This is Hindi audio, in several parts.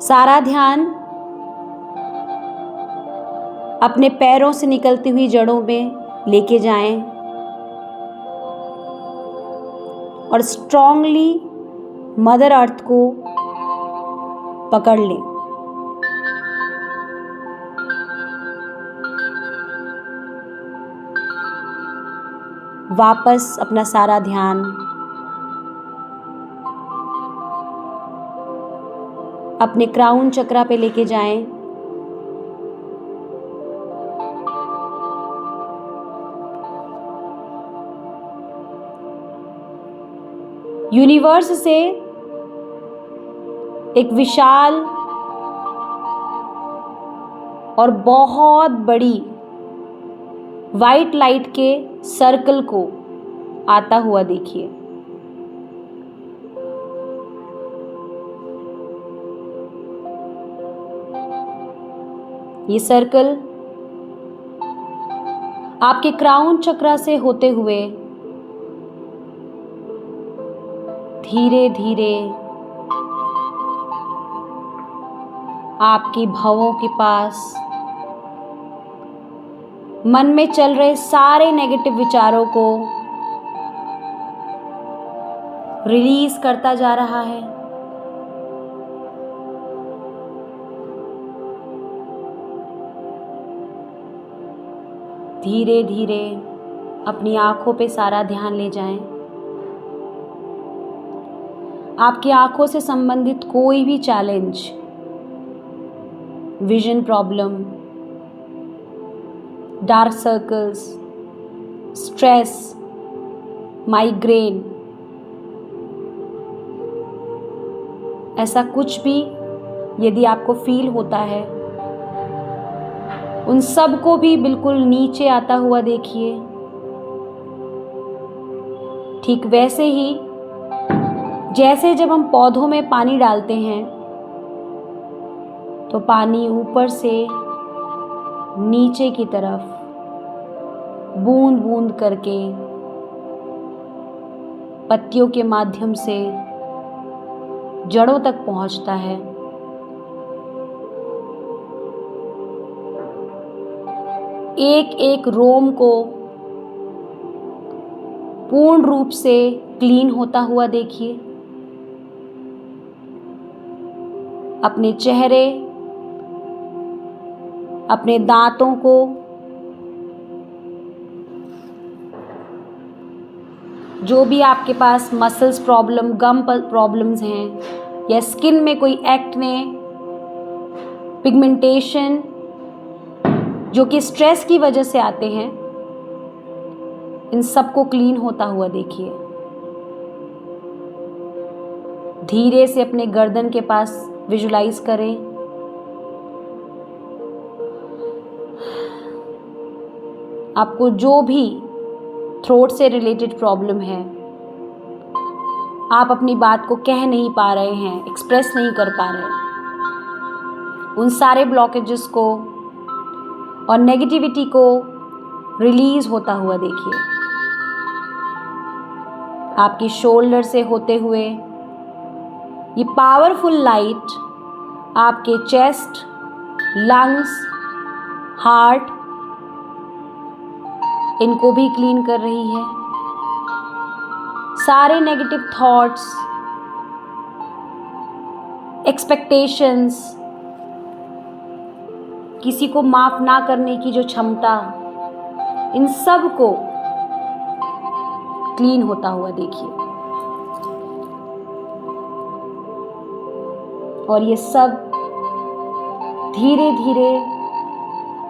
सारा ध्यान अपने पैरों से निकलती हुई जड़ों में लेके जाएं और स्ट्रांगली मदर अर्थ को पकड़ लें। वापस अपना सारा ध्यान अपने क्राउन चक्रा पे लेके जाएं। यूनिवर्स से एक विशाल और बहुत बड़ी वाइट लाइट के सर्कल को आता हुआ देखिए। ये सर्कल आपके क्राउन चक्रा से होते हुए धीरे धीरे आपकी भवों के पास मन में चल रहे सारे नेगेटिव विचारों को रिलीज करता जा रहा है। धीरे धीरे अपनी आंखों पे सारा ध्यान ले जाएं। आपकी आंखों से संबंधित कोई भी challenge, vision problem, dark circles, stress, migraine, ऐसा कुछ भी यदि आपको फील होता है, उन सब को भी बिल्कुल नीचे आता हुआ देखिए। ठीक वैसे ही जैसे जब हम पौधों में पानी डालते हैं तो पानी ऊपर से नीचे की तरफ बूंद बूंद करके पत्तियों के माध्यम से जड़ों तक पहुंचता है। एक एक रोम को पूर्ण रूप से क्लीन होता हुआ देखिए। अपने चेहरे, अपने दांतों को, जो भी आपके पास मसल्स प्रॉब्लम, गम प्रॉब्लम्स हैं या स्किन में कोई एक्ने, पिगमेंटेशन जो कि स्ट्रेस की वजह से आते हैं, इन सबको क्लीन होता हुआ देखिए। धीरे से अपने गर्दन के पास विजुलाइज करें। आपको जो भी थ्रोट से रिलेटेड प्रॉब्लम है, आप अपनी बात को कह नहीं पा रहे हैं, एक्सप्रेस नहीं कर पा रहे, उन सारे ब्लॉकेजेस को और नेगेटिविटी को रिलीज होता हुआ देखिए। आपकी शोल्डर से होते हुए ये पावरफुल लाइट आपके चेस्ट, लंग्स, हार्ट, इनको भी क्लीन कर रही है। सारे नेगेटिव थॉट्स, एक्सपेक्टेशंस, किसी को माफ ना करने की जो क्षमता, इन सब को क्लीन होता हुआ देखिए। और ये सब धीरे धीरे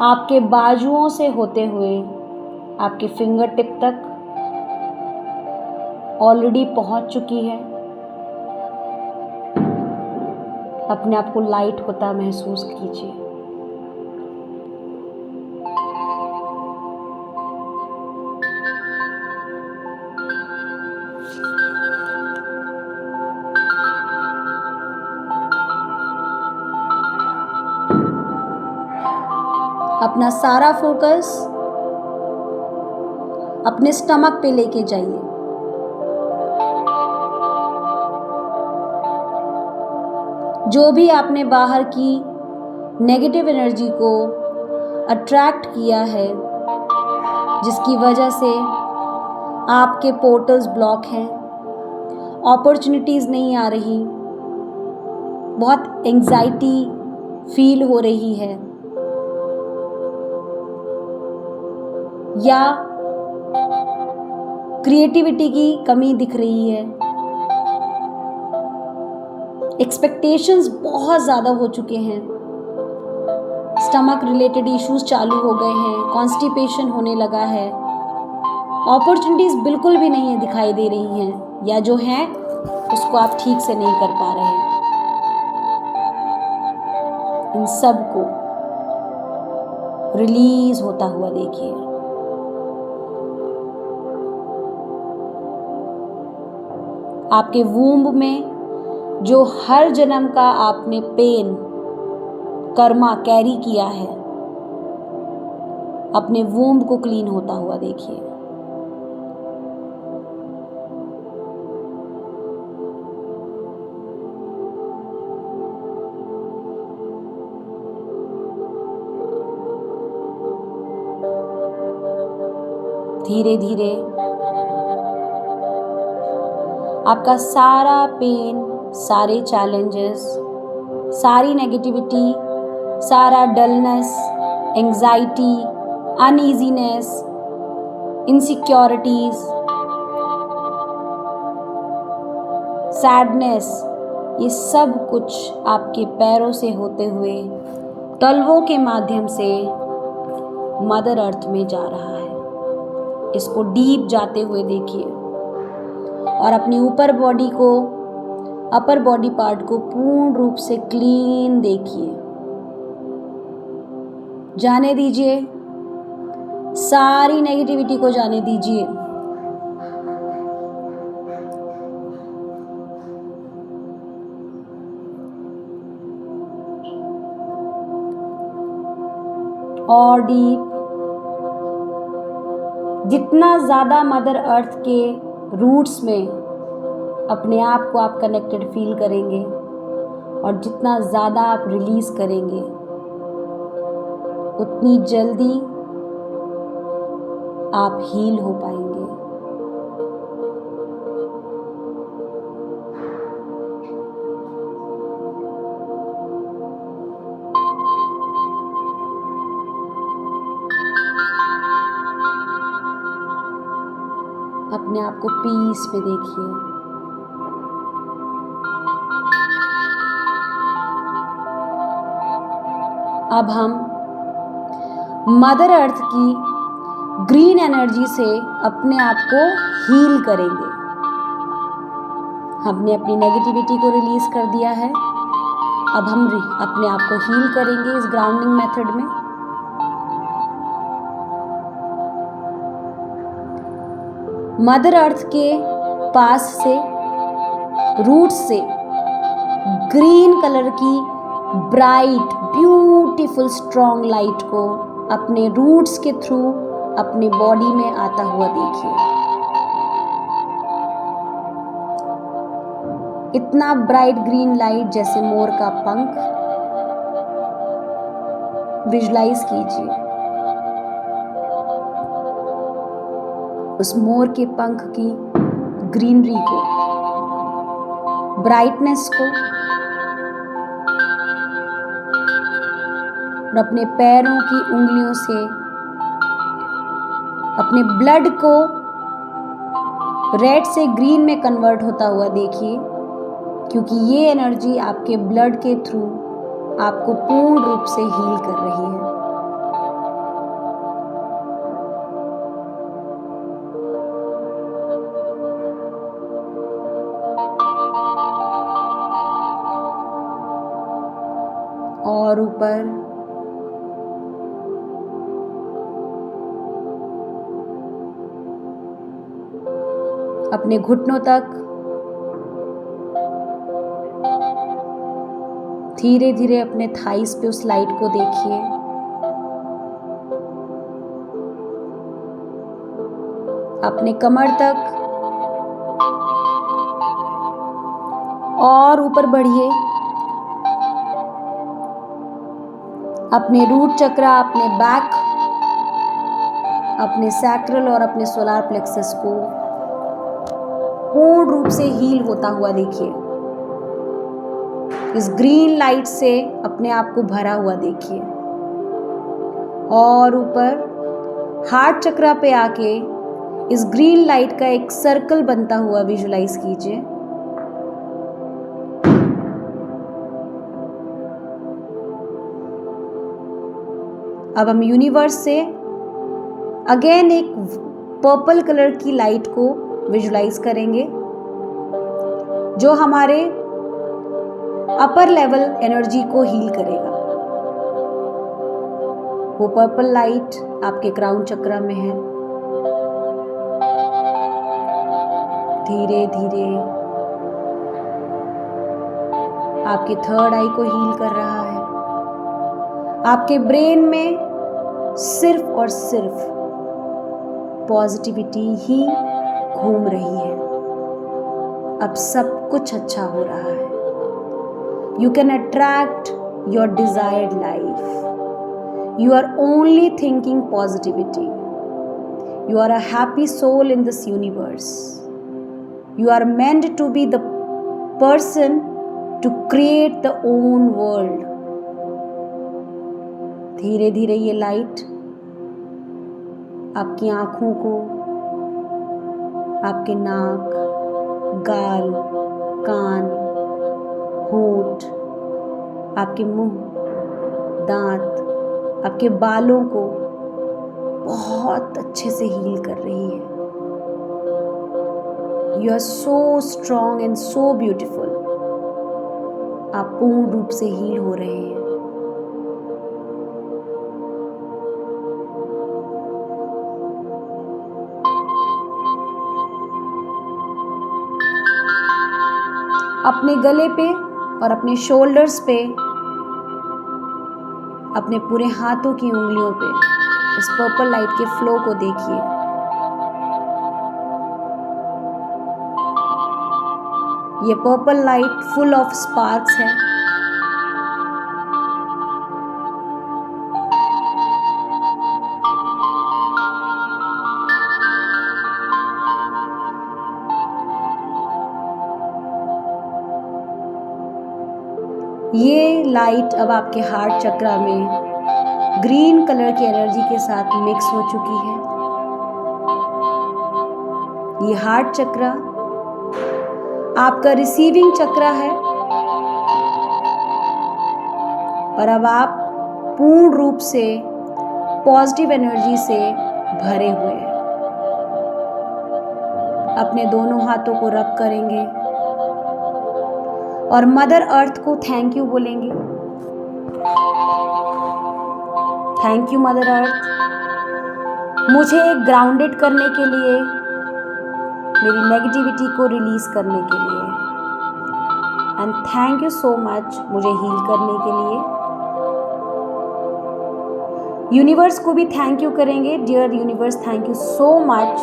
आपके बाजुओं से होते हुए आपके फिंगर टिप तक ऑलरेडी पहुंच चुकी है। अपने आप को लाइट होता महसूस कीजिए। अपना सारा फोकस अपने स्टमक पे लेके जाइए। जो भी आपने बाहर की नेगेटिव एनर्जी को अट्रैक्ट किया है, जिसकी वजह से आपके पोर्टल्स ब्लॉक हैं, अपॉर्चुनिटीज़ नहीं आ रही, बहुत एंजाइटी फील हो रही है, या क्रिएटिविटी की कमी दिख रही है, एक्सपेक्टेशंस बहुत ज़्यादा हो चुके हैं, स्टमक रिलेटेड इश्यूज चालू हो गए हैं, कॉन्स्टिपेशन होने लगा है, अपॉर्चुनिटीज़ बिल्कुल भी नहीं है, दिखाई दे रही हैं, या जो हैं उसको आप ठीक से नहीं कर पा रहे हैं। इन सब को रिलीज होता हुआ देखिए। आपके वूम्ब में जो हर जन्म का आपने पेन कर्मा कैरी किया है, अपने वूम्ब को क्लीन होता हुआ देखिए। धीरे धीरे आपका सारा पेन, सारे चैलेंजेस, सारी नेगेटिविटी, सारा dullness, anxiety, uneasiness, insecurities, sadness, ये सब कुछ आपके पैरों से होते हुए तलवों के माध्यम से मदर अर्थ में जा रहा है। इसको डीप जाते हुए देखिए और अपनी ऊपर बॉडी को, अपर बॉडी पार्ट को पूर्ण रूप से क्लीन देखिए। जाने दीजिए, सारी नेगेटिविटी को जाने दीजिए। और डीप, जितना ज़्यादा मदर अर्थ के रूट्स में अपने आप को आप कनेक्टेड फील करेंगे और जितना ज़्यादा आप रिलीज करेंगे, उतनी जल्दी आप हील हो पाएंगे। अपने आप को पीस में देखिए। अब हम मदर अर्थ की ग्रीन एनर्जी से अपने आप को हील करेंगे। हमने अपनी नेगेटिविटी को रिलीज कर दिया है, अब हम अपने आप को हील करेंगे इस ग्राउंडिंग मेथड में। मदर अर्थ के पास से, रूट से ग्रीन कलर की ब्राइट ब्यूटीफुल स्ट्रॉन्ग लाइट को अपने रूट्स के थ्रू अपने बॉडी में आता हुआ देखिए। इतना ब्राइट ग्रीन लाइट जैसे मोर का पंख विजुलाइज कीजिए। उस मोर के पंख की ग्रीनरी को, ब्राइटनेस को, और अपने पैरों की उंगलियों से अपने ब्लड को रेड से ग्रीन में कन्वर्ट होता हुआ देखिए, क्योंकि ये एनर्जी आपके ब्लड के थ्रू आपको पूर्ण रूप से हील कर रही है। और ऊपर अपने घुटनों तक धीरे धीरे अपने थाइस पे उस लाइट को देखिए। अपने कमर तक और ऊपर बढ़िए अपने रूट चक्रा, अपने बैक, अपने सैक्रल और अपने सोलार प्लेक्सस को पूर्ण रूप से हील होता हुआ देखिए। इस ग्रीन लाइट से अपने आप को भरा हुआ देखिए और ऊपर हार्ट चक्रा पे आके इस ग्रीन लाइट का एक सर्कल बनता हुआ विजुलाइज कीजिए। अब हम यूनिवर्स से अगेन एक पर्पल कलर की लाइट को विजुलाइज करेंगे जो हमारे अपर लेवल एनर्जी को हील करेगा। वो पर्पल लाइट आपके क्राउन चक्रा में है। धीरे धीरे आपके थर्ड आई को हील कर रहा है। आपके ब्रेन में सिर्फ और सिर्फ पॉजिटिविटी ही घूम रही है। अब सब कुछ अच्छा हो रहा है। You can attract your desired life. You are only thinking positivity. You are a happy soul in this universe. You are meant to be the person to create the own world. धीरे धीरे ये लाइट आपकी आँखों को, आपके नाक, गाल, कान, होंठ, आपके मुंह, दांत, आपके बालों को बहुत अच्छे से हील कर रही है। You are so strong and so beautiful. आप पूर्ण रूप से हील हो रहे हैं। अपने गले पे और अपने शोल्डर्स पे, अपने पूरे हाथों की उंगलियों पे इस पर्पल लाइट के फ्लो को देखिए। ये purple light full of sparks है। ये लाइट अब आपके हार्ट चक्रा में ग्रीन कलर की एनर्जी के साथ मिक्स हो चुकी है। ये हार्ट चक्रा आपका रिसीविंग चक्रा है और अब आप पूर्ण रूप से पॉजिटिव एनर्जी से भरे हुए हैं। अपने दोनों हाथों को रब करेंगे और मदर अर्थ को थैंक यू बोलेंगे। थैंक यू मदर अर्थ, मुझे ग्राउंडेड करने के लिए, मेरी नेगेटिविटी को रिलीज करने के लिए। And thank you so much मुझे हील करने के लिए। यूनिवर्स को भी थैंक यू करेंगे। Dear universe, thank you so much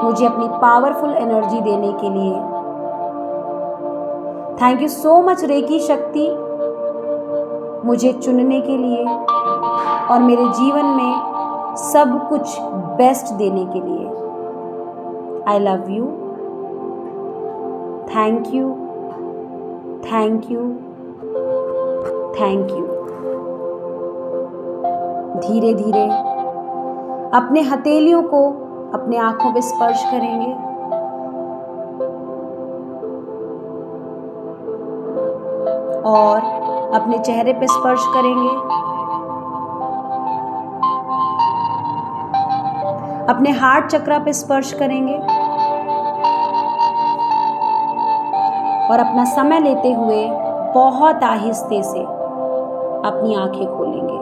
मुझे अपनी पावरफुल एनर्जी देने के लिए। Thank you so much reiki शक्ति मुझे चुनने के लिए और मेरे जीवन में सब कुछ बेस्ट देने के लिए। I love you. Thank you, thank you, thank you. धीरे धीरे अपने हथेलियों को अपने आंखों पे स्पर्श करेंगे और अपने चेहरे पे स्पर्श करेंगे। अपने हार्ट चक्रा पे स्पर्श करेंगे और अपना समय लेते हुए बहुत आहिस्ते से अपनी आंखें खोलेंगे।